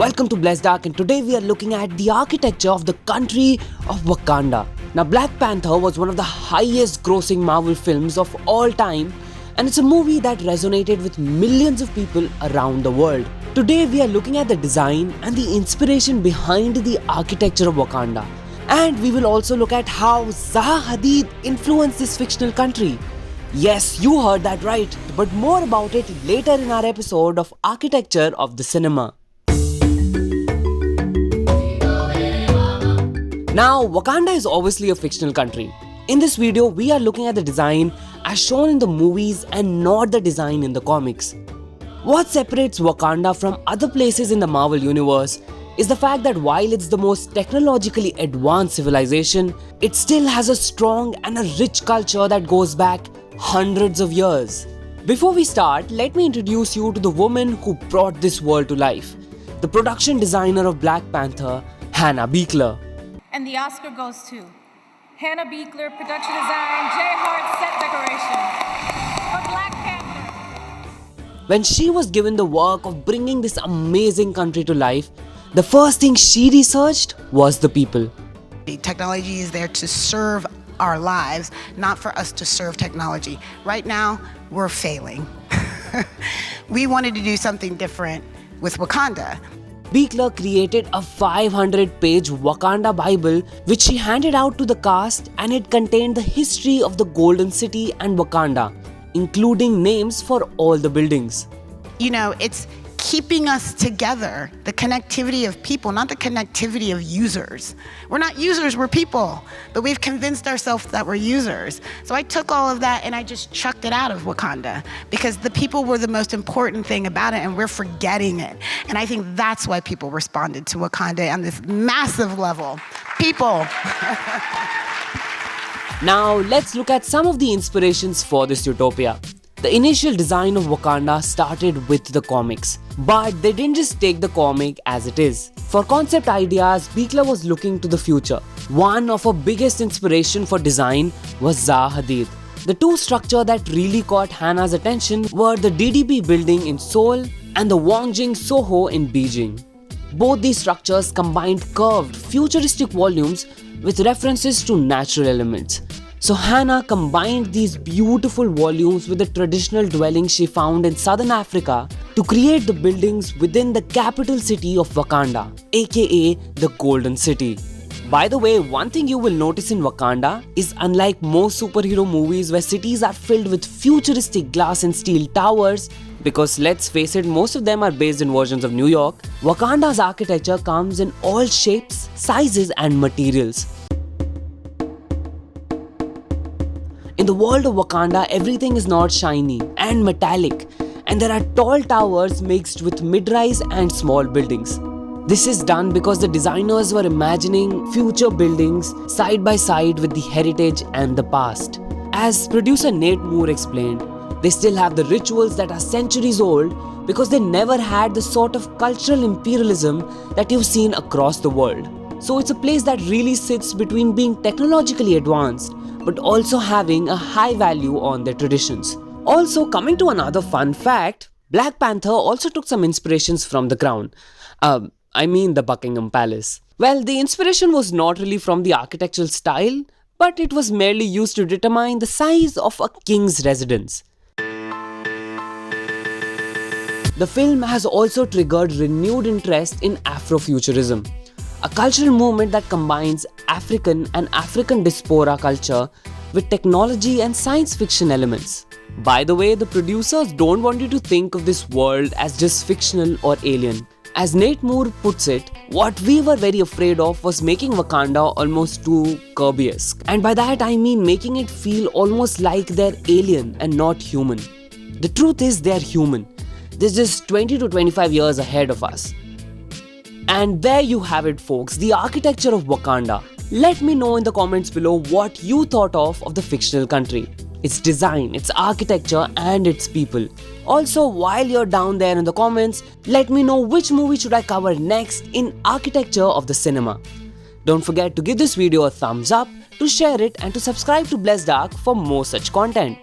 Welcome to Blessed Dark, and today we are looking at the architecture of the country of Wakanda. Now, Black Panther was one of the highest grossing Marvel films of all time, and it's a movie that resonated with millions of people around the world. Today we are looking at the design and the inspiration behind the architecture of Wakanda. And we will also look at how Zaha Hadid influenced this fictional country. Yes, you heard that right, but more about it later in our episode of Architecture of the Cinema. Now, Wakanda is obviously a fictional country. In this video, we are looking at the design as shown in the movies and not the design in the comics. What separates Wakanda from other places in the Marvel universe is the fact that while it's the most technologically advanced civilization, it still has a strong and a rich culture that goes back hundreds of years. Before we start, let me introduce you to the woman who brought this world to life, the production designer of Black Panther, Hannah Beachler. And the Oscar goes to Hannah Beachler, production design, J. Hart, set decoration for Black Panther. When she was given the work of bringing this amazing country to life, the first thing she researched was the people. Technology is there to serve our lives, not for us to serve technology. Right now, we're failing. We wanted to do something different with Wakanda. Beachler created a 500-page Wakanda Bible which she handed out to the cast, and it contained the history of the Golden City and Wakanda, including names for all the buildings. You know, it's keeping us together, the connectivity of people, not the connectivity of users. We're not users, we're people, but we've convinced ourselves that we're users. So I took all of that and I just chucked it out of Wakanda because the people were the most important thing about it, and we're forgetting it. And I think that's why people responded to Wakanda on this massive level. People. Now let's look at some of the inspirations for this utopia. The initial design of Wakanda started with the comics, but they didn't just take the comic as it is. For concept ideas, Beachler was looking to the future. One of her biggest inspiration for design was Zaha Hadid. The two structures that really caught Hannah's attention were the DDB building in Seoul and the Wangjing Soho in Beijing. Both these structures combined curved, futuristic volumes with references to natural elements. So Hannah combined these beautiful volumes with the traditional dwellings she found in southern Africa to create the buildings within the capital city of Wakanda, aka the Golden City. By the way, one thing you will notice in Wakanda is, unlike most superhero movies where cities are filled with futuristic glass and steel towers, because let's face it, most of them are based in versions of New York, Wakanda's architecture comes in all shapes, sizes and materials. In the world of Wakanda, everything is not shiny and metallic, and there are tall towers mixed with mid-rise and small buildings. This is done because the designers were imagining future buildings side by side with the heritage and the past. As producer Nate Moore explained, they still have the rituals that are centuries old because they never had the sort of cultural imperialism that you've seen across the world. So it's a place that really sits between being technologically advanced but also having a high value on their traditions. Also, coming to another fun fact, Black Panther also took some inspirations from the Crown. The Buckingham Palace. Well, the inspiration was not really from the architectural style, but it was merely used to determine the size of a king's residence. The film has also triggered renewed interest in Afrofuturism, a cultural movement that combines African and African diaspora culture with technology and science fiction elements. By the way, the producers don't want you to think of this world as just fictional or alien. As Nate Moore puts it, what we were very afraid of was making Wakanda almost too Kirby-esque. And by that I mean making it feel almost like they're alien and not human. The truth is they're human. They're just 20 to 25 years ahead of us. And there you have it, folks, the architecture of Wakanda. Let me know in the comments below what you thought of the fictional country, its design, its architecture and its people. Also, while you're down there in the comments, let me know which movie should I cover next in Architecture of the Cinema. Don't forget to give this video a thumbs up, to share it and to subscribe to Blessed Dark for more such content.